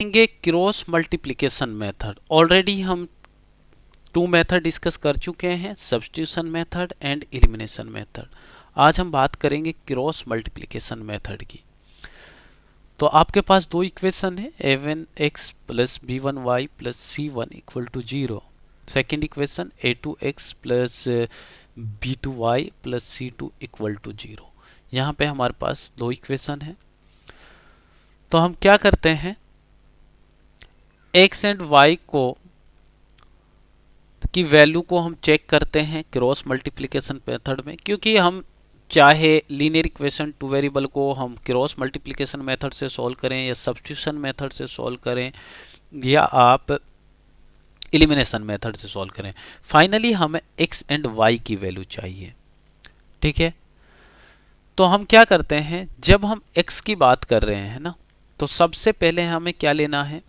देखेंगे cross multiplication method. Already हम 2 method discuss कर चुके हैं, substitution method and elimination method. आज हम बात करेंगे क्रॉस मल्टीप्लिकेशन मेथड की। तो आपके पास दो इक्वेशन है, a1x plus b1y plus c1 equal to 0। Second equation a2x plus b2y plus c2 equal to 0। यहाँ पे हमारे पास दो इक्वेशन है। तो हम क्या करते हैं, x एंड y को की वैल्यू को हम चेक करते हैं क्रॉस मल्टीप्लिकेशन मेथड में, क्योंकि हम चाहे लीनियर इक्वेशन टू वेरिएबल को हम क्रॉस मल्टीप्लिकेशन मेथड से सॉल्व करें या सब्स्टिट्यूशन मेथड से सॉल्व करें या आप एलिमिनेशन मेथड से सॉल्व करें, फाइनली हमें x एंड y की वैल्यू चाहिए। ठीक है, तो हम क्या करते हैं, जब हम x की बात कर रहे हैं ना, तो सबसे पहले हमें क्या लेना है,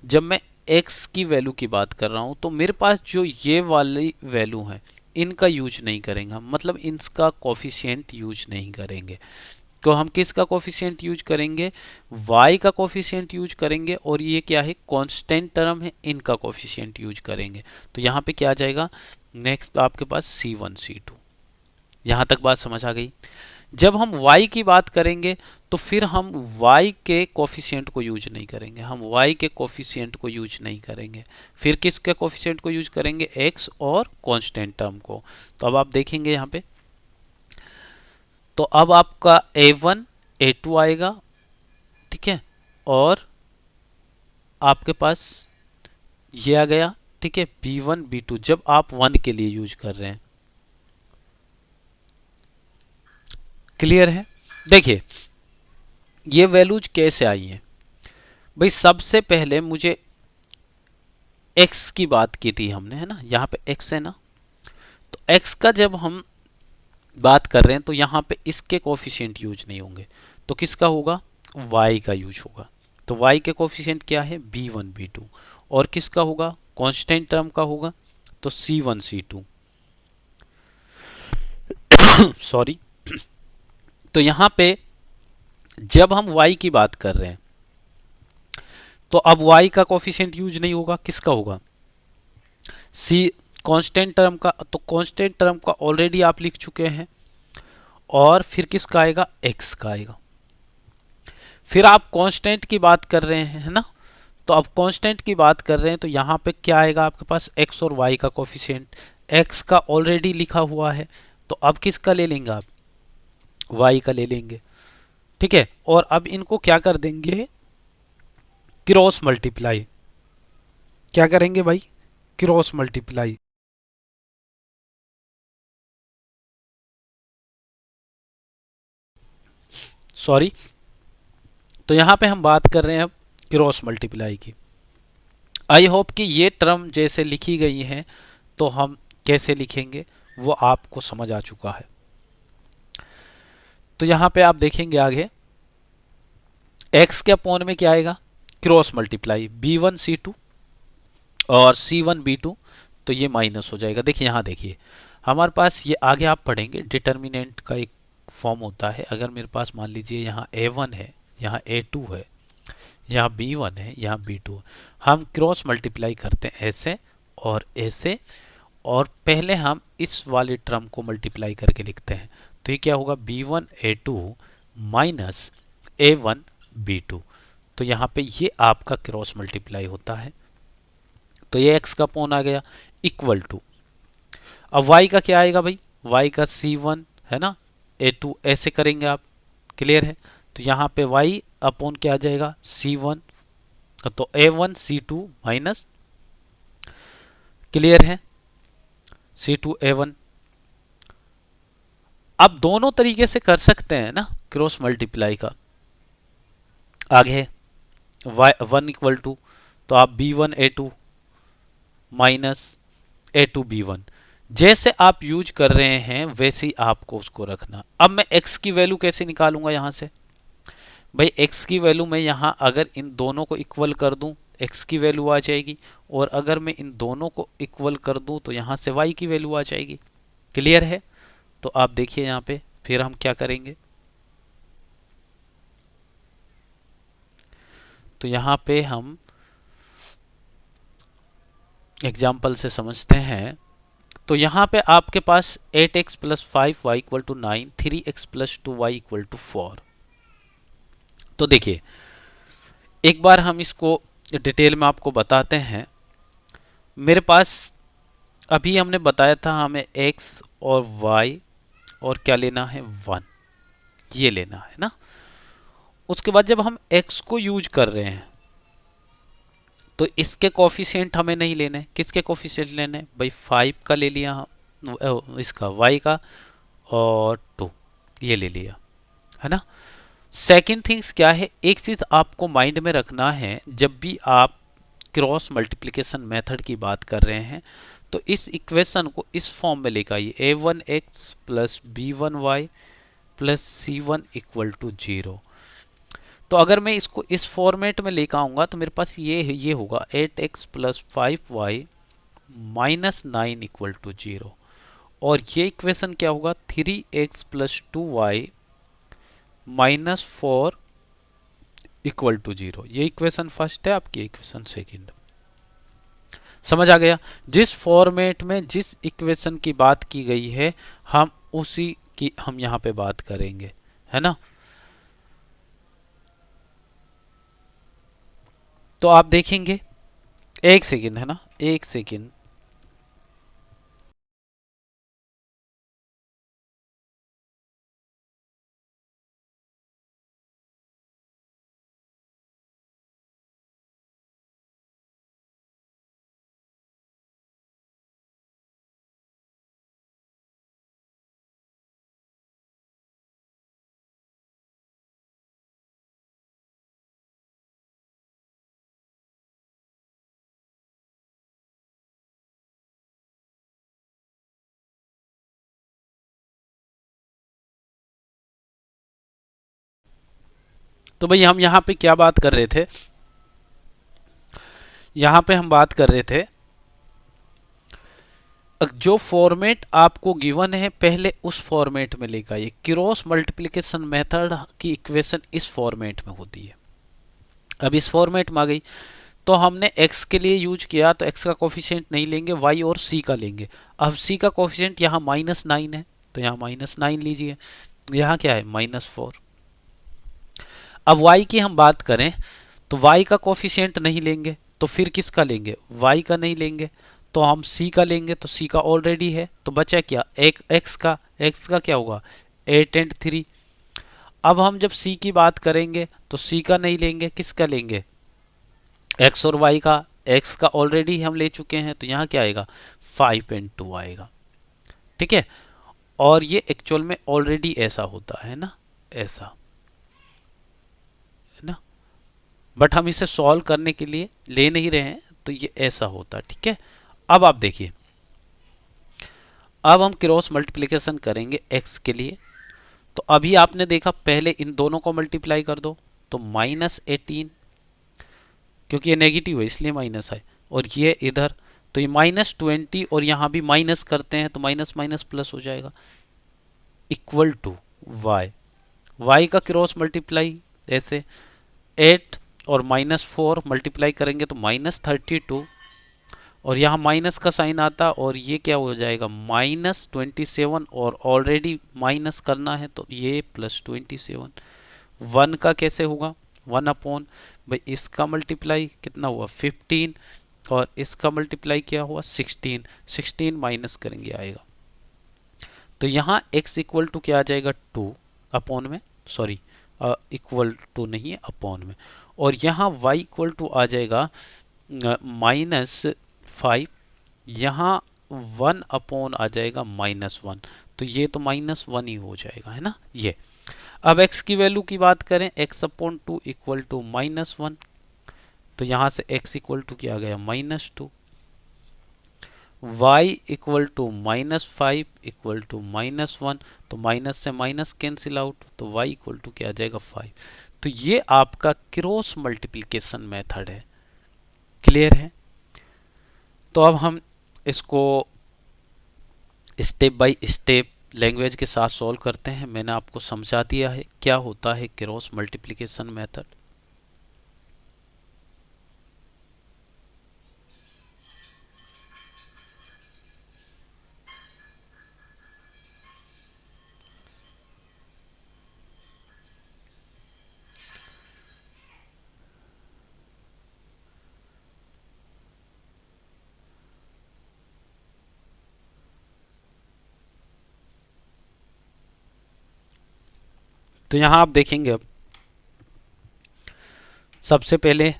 जब मैं x की वैल्यू की बात कर रहा हूं तो मेरे पास जो ये वाली वैल्यू है इनका यूज नहीं करेंगे हम, मतलब इनका कोफिशिएंट यूज नहीं करेंगे। तो हम किसका कोफिशिएंट यूज करेंगे, y का कोफिशिएंट यूज करेंगे, और ये क्या है, कांस्टेंट टर्म है, इनका कोफिशिएंट यूज करेंगे। तो यहाँ पे क्या आ जाएगा, नेक्स्ट आपके पास c1 c2। यहाँ तक बात समझ आ गई। जब हम y की बात करेंगे तो फिर हम y के कोफिशिएंट को यूज नहीं करेंगे, हम y के कोफिशिएंट को यूज नहीं करेंगे। फिर किसके कोफिशिएंट को यूज करेंगे, x और कांस्टेंट टर्म को। तो अब आप देखेंगे यहाँ पे, तो अब आपका a1 a2 आएगा, ठीक है, और आपके पास ये आ गया, ठीक है, b1 b2 जब आप 1 के लिए यूज कर रहे हैं। क्लियर है। देखिए ये वैल्यूज कैसे आई हैं भाई, सबसे पहले मुझे x की बात की थी हमने, है ना, यहाँ पे x है ना, तो x का जब हम बात कर रहे हैं तो यहाँ पे इसके कोफिशिएंट यूज नहीं होंगे, तो किसका होगा, y का यूज होगा। तो y के कोफिशिएंट क्या है, b1 b2, और किसका होगा, कांस्टेंट टर्म का होगा, तो c1 c2 सॉरी। तो यहाँ पे जब हम y की बात कर रहे हैं तो अब y का कोफिशिएंट यूज नहीं होगा, किसका होगा, c कांस्टेंट टर्म का। तो कांस्टेंट टर्म का ऑलरेडी आप लिख चुके हैं, और फिर किसका आएगा, x का आएगा। फिर आप कांस्टेंट की बात कर रहे हैं, है ना, तो अब कांस्टेंट की बात कर रहे हैं तो यहाँ पे क्या आएगा आपके पास, x और y का कोफिशिएंट। x का ऑलरेडी लिखा हुआ है, तो अब किसका ले लेंगे आप, y का ले लेंगे। ठीक है, और अब इनको क्या कर देंगे, क्रॉस मल्टीप्लाई। क्या करेंगे भाई, क्रॉस मल्टीप्लाई। सॉरी, तो यहां पे हम बात कर रहे हैं अब क्रॉस मल्टीप्लाई की। आई होप कि ये टर्म जैसे लिखी गई है तो हम कैसे लिखेंगे वो आपको समझ आ चुका है। तो यहां पे आप देखेंगे आगे x के अपॉन में क्या आएगा, क्रॉस मल्टीप्लाई b1 c2 और c1 b2, तो ये माइनस हो जाएगा। देखिए यहाँ देखिए हमारे पास ये आगे आप पढ़ेंगे डिटर्मिनेंट का एक फॉर्म होता है। अगर मेरे पास मान लीजिए यहाँ a1 है, यहाँ a2 है, यहाँ b1 है, यहाँ b2 है, हम क्रॉस मल्टीप्लाई करते हैं ऐसे और ऐसे, और पहले हम इस वाले टर्म को मल्टीप्लाई करके लिखते हैं। तो ये क्या होगा, b1 a2 minus a1 b2। तो यहाँ पे ये आपका क्रॉस मल्टीप्लाई होता है। तो ये x का पॉन आ गया इक्वल टू, अब y का क्या आएगा भाई, y का c1 है ना, a2 ऐसे करेंगे आप। क्लियर है। तो यहाँ पे y अपॉन क्या आ जाएगा, c1, तो a1 c2 माइनस, क्लियर है, c2 a1। अब दोनों तरीके से कर सकते हैं ना क्रॉस मल्टीप्लाई का। आगे y1 इक्वल टू, तो आप b1 a2 minus a2 b1, जैसे आप यूज कर रहे हैं वैसे ही आपको उसको रखना। अब मैं x की वैल्यू कैसे निकालूंगा यहाँ से भाई, x की वैल्यू मैं यहाँ अगर इन दोनों को इक्वल कर दूं x की वैल्यू आ जाएगी, और अगर मैं इन दोनों को इक्वल कर दूं तो यहाँ से y की वैल्यू आ जाएगी। क्लियर है। तो आप देखिए यहाँ पे फिर हम क्या करेंगे, तो यहाँ पे हम एग्जाम्पल से समझते हैं। तो यहाँ पे आपके पास 8x plus 5y equal to 9, 3x plus 2y equal to 4। तो देखिए एक बार हम इसको डिटेल में आपको बताते हैं। मेरे पास अभी हमने बताया था हमें x और y और क्या लेना है 1, ये लेना है ना। उसके बाद जब हम x को यूज कर रहे हैं तो इसके कोफिशिएंट हमें नहीं लेने। किसके कोफिशिएंट लेने भाई 5 का ले लिया हम, इसका y का, और 2 ये ले लिया है ना। सेकेंड थिंग्स क्या है, एक चीज आपको माइंड में रखना है, जब भी आप क्रॉस मल्टीप्लिकेशन मेथड की बात कर रहे हैं तो इस इक्वेशन को इस फॉर्म में लेकर आइए, a1x plus b1y plus c1 equal to 0। तो अगर मैं इसको इस फॉर्मेट में लेकर आऊंगा तो मेरे पास ये होगा 8x plus 5y minus 9 equal to 0, और ये इक्वेशन क्या होगा 3x plus 2y minus 4 equal to 0। ये इक्वेशन फर्स्ट है, आपकी इक्वेशन सेकंड। समझ आ गया। जिस फॉर्मेट में जिस इक्वेशन की बात की गई है हम उसी की हम यहां पे बात करेंगे, है ना। तो आप देखेंगे, एक सेकंड है ना, एक सेकंड। तो भाई हम यहाँ पे क्या बात कर रहे थे, यहाँ पे हम बात कर रहे थे जो फॉर्मेट आपको गिवन है पहले उस फॉर्मेट में लेकर आइए। क्रॉस मल्टीप्लिकेशन मेथड की इक्वेशन इस फॉर्मेट में होती है। अब इस फॉर्मेट में आ गई तो हमने x के लिए यूज किया तो x का कोफिशिएंट नहीं लेंगे, y और c का लेंगे। अब c का कोफिशिएंट यहाँ -9 है तो यहाँ -9 लीजिए, यहाँ क्या है -4। अब y की हम बात करें तो y का कोफिशिएंट नहीं लेंगे तो फिर किसका लेंगे, y का नहीं लेंगे तो हम c का लेंगे, तो c का ऑलरेडी है तो बचा क्या एक x का क्या होगा 8 एंड 3। अब हम जब c की बात करेंगे तो c का नहीं लेंगे, किसका लेंगे x और y का। x का ऑलरेडी हम ले चुके हैं तो यहाँ क्या आएगा 5 एंड 2 आएगा, ठीक है। और ये एक्चुअल में ऑलरेडी ऐसा होता है ना, ऐसा है ना, बट हम इसे सॉल्व करने के लिए ले नहीं रहे हैं तो ये ऐसा होता है, ठीक है। अब आप देखिए, अब हम क्रॉस मल्टीप्लिकेशन करेंगे x के लिए। तो अभी आपने देखा पहले इन दोनों को मल्टीप्लाई कर दो तो -18, क्योंकि ये नेगेटिव है इसलिए माइनस है, और ये इधर तो ये -20 और यहाँ भी माइनस करते हैं तो माइनस माइनस प्लस हो जाएगा इक्वल टू y का क्रॉस मल्टीप्लाई ऐसे 8 और -4 मल्टीप्लाई करेंगे तो -32, और यहाँ माइनस का साइन आता और ये क्या हो जाएगा -27, और ऑलरेडी माइनस करना है तो ये +27। 1 का कैसे होगा 1 अपॉन भाई इसका मल्टीप्लाई कितना हुआ 15 और इसका मल्टीप्लाई क्या हुआ 16, 16 माइनस करेंगे आएगा। तो यहाँ x इक्वल टू क्या आ जाएगा 2 अपॉन में, सॉरी इक्वल टू नहीं है अपॉन में, और यहाँ y इक्वल टू आ जाएगा -5, यहाँ 1 अपॉन आ जाएगा -1, तो ये तो -1 ही हो जाएगा है ना ये। अब x की वैल्यू की बात करें x अपॉन 2 इक्वल टू -1, तो यहाँ से x इक्वल टू क्या आ गया -2, y equal to -5 equal to -1, तो माइनस से माइनस कैंसिल आउट तो y इक्वल टू क्या आ जाएगा 5। तो ये आपका क्रॉस मल्टीप्लिकेशन मेथड है, क्लियर है। तो अब हम इसको स्टेप बाय स्टेप लैंग्वेज के साथ सॉल्व करते हैं। मैंने आपको समझा दिया है क्या होता है क्रॉस मल्टीप्लिकेशन मेथड। तो यहाँ आप देखेंगे अब सबसे पहले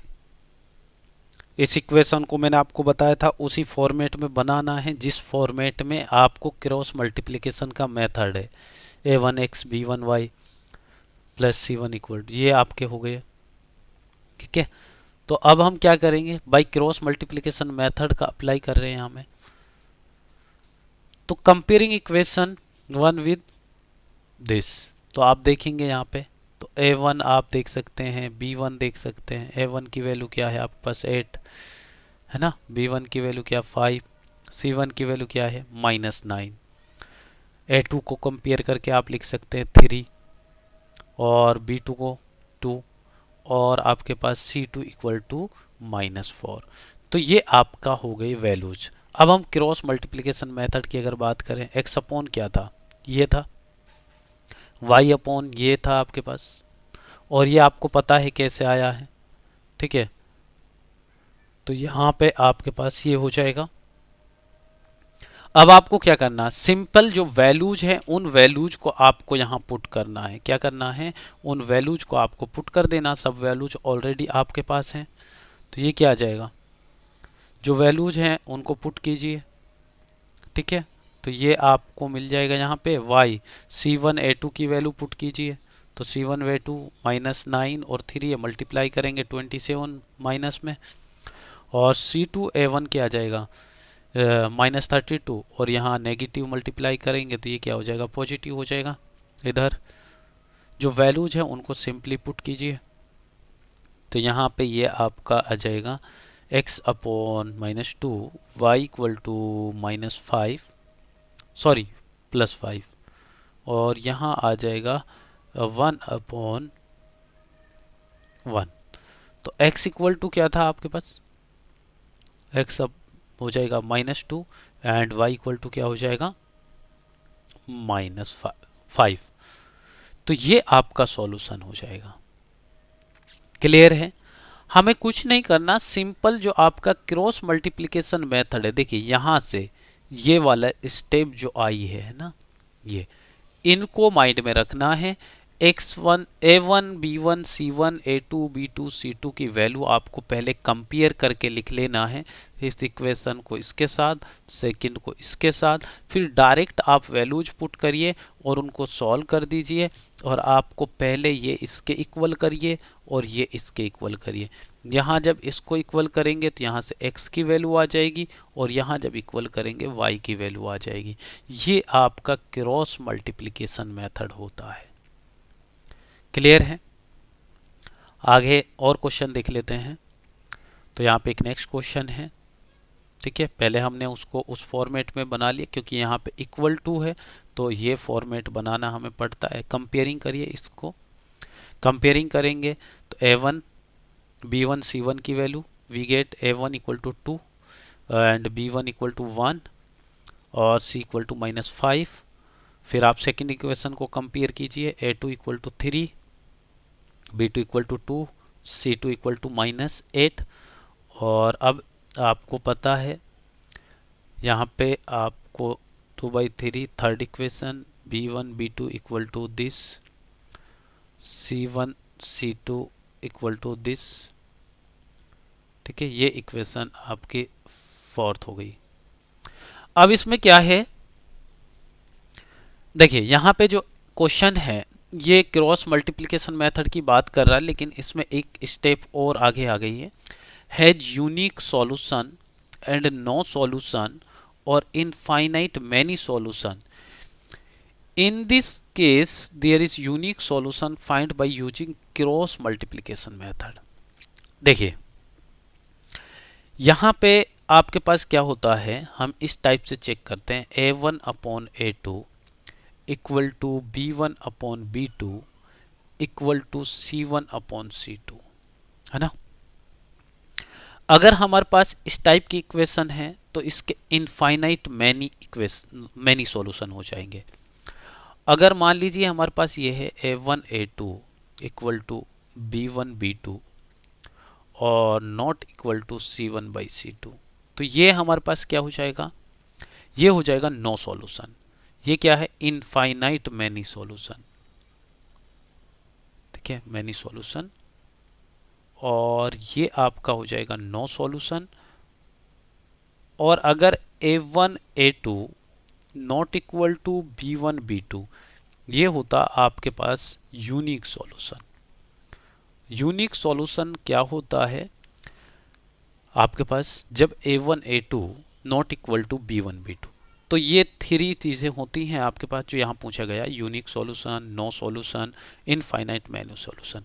इस इक्वेशन को मैंने आपको बताया था उसी फॉर्मेट में बनाना है जिस फॉर्मेट में आपको क्रॉस मल्टीप्लिकेशन का मेथड है, a1x b1y plus c1 equal, ये आपके हो गए। ठीक है, तो अब हम क्या करेंगे, बाई क्रॉस मल्टीप्लिकेशन मेथड का अप्लाई कर रहे हैं यहाँ में। तो comparing equation one with this, तो आप देखेंगे यहाँ पे तो a1 आप देख सकते हैं, b1 देख सकते हैं। a1 की वैल्यू क्या है आपके पास 8 है ना, b1 की वैल्यू क्या 5, c1 की वैल्यू क्या है -9। a2 को कंपेयर करके आप लिख सकते हैं 3 और b2 को 2 और आपके पास c2 इक्वल टू -4। तो ये आपका हो गई वैल्यूज। अब हम क्रॉस मल्टीप्लिकेशन मेथड की अगर बात करें, x अपॉन क्या था, ये था, y अपॉन ये था आपके पास, और ये आपको पता है कैसे आया है। ठीक है, तो यहाँ पे आपके पास ये हो जाएगा। अब आपको क्या करना है, सिंपल जो वैल्यूज है उन वैल्यूज को आपको यहाँ पुट करना है। क्या करना है, उन वैल्यूज को आपको पुट कर देना। सब वैल्यूज ऑलरेडी आपके पास हैं, तो ये क्या आ जाएगा, जो वैल्यूज हैं उनको पुट कीजिए। ठीक है, तो ये आपको मिल जाएगा यहाँ पे y, c1 a2 की वैल्यू पुट कीजिए, तो c1 a2 -9 और 3 मल्टीप्लाई करेंगे 27 माइनस में, और c2 a1 क्या आ जाएगा -32, और यहाँ नेगेटिव मल्टीप्लाई करेंगे तो ये क्या हो जाएगा, पॉजिटिव हो जाएगा। इधर जो वैल्यूज हैं उनको सिंपली पुट कीजिए, तो यहाँ पे ये आपका आ जाएगा x upon -2 y equal to -5 sorry +5, और यहाँ आ जाएगा 1 अपॉन 1। तो x इक्वल टू क्या था आपके पास, x अब हो जाएगा -2 एंड y इक्वल टू क्या हो जाएगा -5। तो ये आपका सॉल्यूशन हो जाएगा। क्लियर है, हमें कुछ नहीं करना, सिंपल जो आपका क्रॉस मल्टीप्लिकेशन मेथड है, देखिए यहां से ये वाला स्टेप जो आई है ना, ये इनको माइंड में रखना है। x1 a1 b1 c1 a2 b2 c2 की वैल्यू आपको पहले कंपेयर करके लिख लेना है, इस इक्वेशन को इसके साथ, सेकंड को इसके साथ, फिर डायरेक्ट आप वैल्यूज पुट करिए और उनको सॉल्व कर दीजिए। और आपको पहले ये इसके इक्वल करिए और ये इसके इक्वल करिए। यहाँ जब इसको इक्वल करेंगे तो यहाँ से x की वैल्यू आ जाएगी, और यहाँ जब इक्वल करेंगे y की वैल्यू आ जाएगी। ये आपका क्रॉस मल्टीप्लिकेशन मेथड होता है। क्लियर है, आगे और क्वेश्चन देख लेते हैं। तो यहाँ पे एक नेक्स्ट क्वेश्चन है। ठीक है, पहले हमने उसको उस फॉर्मेट में बना लिया क्योंकि यहाँ पे इक्वल टू है, तो ये फॉर्मेट बनाना हमें पड़ता है। कंपेयरिंग करिए, इसको कंपेयरिंग करेंगे तो a1 b1 c1 की value we get a1 equal to 2 and b1 equal to 1 और c इक्वल टू -5। फिर आप सेकेंड इक्वेशन को कंपेयर कीजिए, a2 equal to 3 b2 equal to 2 c2 equal to -8। और अब आपको पता है यहाँ पे आपको 2/3 third equation b1 b2 equal to this, c1 c2 equal to this. ठीक है, ये इक्वेशन आपकी फोर्थ हो गई। अब इसमें क्या है, देखिए यहाँ पे जो क्वेश्चन है ये क्रॉस मल्टीप्लिकेशन मेथड की बात कर रहा है, लेकिन इसमें एक स्टेप और आगे आ गई है, has unique solution and no solution और infinite many solution. In this case, there is unique solution find by using cross multiplication method। देखिए यहाँ पे आपके पास क्या होता है, हम इस टाइप से चेक करते हैं, a1 upon a2 equal to b1 upon b2 equal to c1 upon c2, है ना। अगर हमारे पास इस टाइप की इक्वेशन है तो इसके इनफाइनाइट मैनी सॉल्यूशन हो जाएंगे। अगर मान लीजिए हमारे पास ये है a1 a2 equal to b1 b2 और not equal to c1 by c2, तो ये हमारे पास क्या हो जाएगा, ये हो जाएगा नो सॉल्यूशन। ये क्या है, इनफाइनाइट मैनी सॉल्यूशन। ठीक है, मैनी सॉल्यूशन, और ये आपका हो जाएगा नो सॉल्यूशन। और अगर A1 A2 not equal to B1 B2, ये होता आपके पास यूनिक सॉल्यूशन। यूनिक सॉल्यूशन क्या होता है आपके पास जब A1 A2 not equal to B1 B2। तो ये थ्री चीज़ें होती हैं आपके पास जो यहाँ पूछा गया, unique solution, no solution, infinite many solution.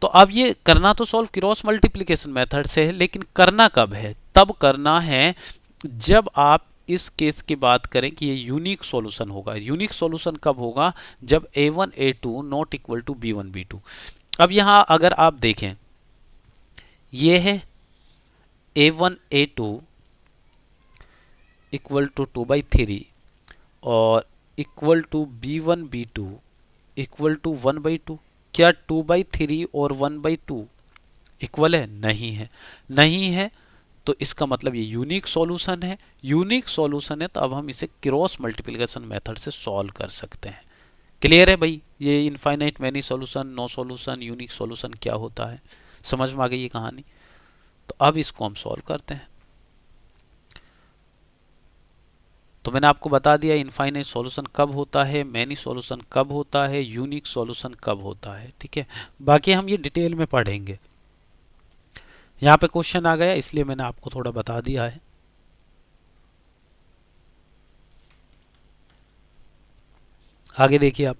तो अब ये करना तो सॉल्व क्रॉस मल्टीप्लिकेशन मेथड से है, लेकिन करना कब है? तब करना है जब आप इस केस की बात करें कि ये यूनिक सॉल्यूशन होगा। यूनिक सॉल्यूशन कब होगा? जब A1 A2 not equal to B1 B2। अब यहाँ अगर आप देखें, ये है A1 A2 इक्वल टू 2/3 और equal to B1 B2 equal to 1/2। क्या 2/3 और 1/2 इक्वल है? नहीं है। नहीं है तो इसका मतलब ये यूनिक सॉल्यूशन है। यूनिक सॉल्यूशन है तो अब हम इसे क्रॉस मल्टीप्लिकेशन मेथड से सॉल्व कर सकते हैं। क्लियर है भाई? ये infinite many solution, no solution, unique solution क्या होता है, समझ में आ गई ये कहानी? तो अब इसको हम सॉल्व करते हैं। तो मैंने आपको बता दिया इनफाइनाइट सॉल्यूशन कब होता है, मैनी सॉल्यूशन कब होता है, यूनिक सॉल्यूशन कब होता है। ठीक है, बाकी हम ये डिटेल में पढ़ेंगे। यहाँ पे क्वेश्चन आ गया इसलिए मैंने आपको थोड़ा बता दिया है। आगे देखिए आप,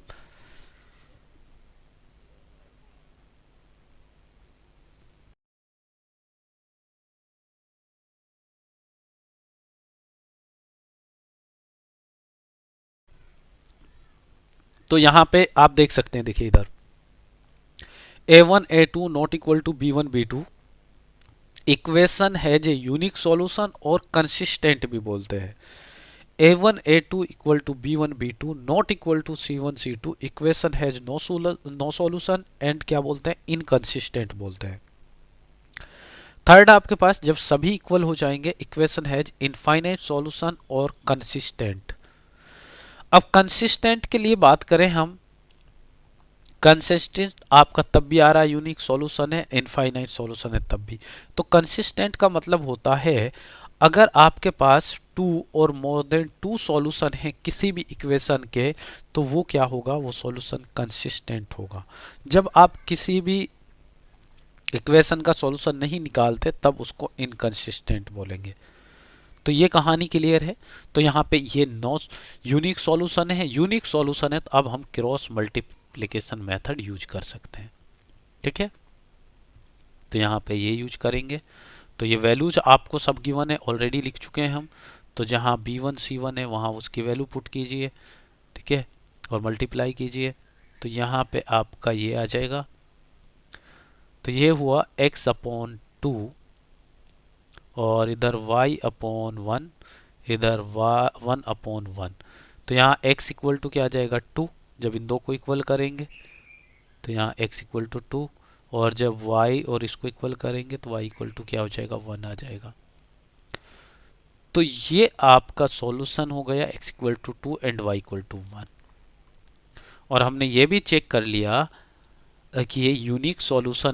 तो यहाँ पे आप देख सकते हैं, देखिए इधर A1 A2 not equal to B1 B2 equation है जो यूनिक सॉल्यूशन और कंसिस्टेंट भी बोलते हैं। A1 A2 equal to B1 B2 not equal to C1 C2 equation has no solution and क्या बोलते हैं? इनकंसिस्टेंट बोलते हैं। थर्ड आपके पास जब सभी इक्वल हो जाएंगे इक्वेशन हैज इनफाइनाइट सॉल्यूशन और कंसिस्टेंट। अब कंसिस्टेंट के लिए बात करें हम, कंसिस्टेंट आपका तब भी आ रहा है यूनिक सॉल्यूशन है, इनफाइनाइट सॉल्यूशन है तब भी। तो कंसिस्टेंट का मतलब होता है अगर आपके पास 2 और मोर देन 2 सॉल्यूशन है किसी भी इक्वेशन के, तो वो क्या होगा? वो सॉल्यूशन कंसिस्टेंट होगा। जब आप किसी भी इक्वेशन का सॉल्यूशन नहीं निकालते तब उसको इनकंसिस्टेंट बोलेंगे। तो ये कहानी क्लियर है। तो यहाँ पे ये नो यूनिक सॉल्यूशन है, यूनिक सॉल्यूशन है तो अब हम क्रॉस मल्टीप्लिकेशन मेथड यूज कर सकते हैं। ठीक है, तो यहाँ पे ये यूज करेंगे। तो ये वैल्यूज आपको सब गिवन है, ऑलरेडी लिख चुके हैं हम। तो जहाँ B1 C1 है वहाँ उसकी वैल्यू पुट कीजिए, ठीक है, और मल्टीप्लाई कीजिए। तो यहाँ पे आपका ये आ जाएगा। तो ये हुआ x/2 और इधर y/1, इधर 1/1। तो यहाँ x इक्वल टू क्या आ जाएगा? 2, जब इन दो को इक्वल करेंगे तो यहाँ x इक्वल टू 2, और जब y और इसको इक्वल करेंगे तो y इक्वल टू क्या हो जाएगा? 1 आ जाएगा। तो ये आपका सॉल्यूशन हो गया x equal to 2 and y equal to 1। और हमने ये भी चेक कर लिया कि ये यूनिक सॉल्यूशन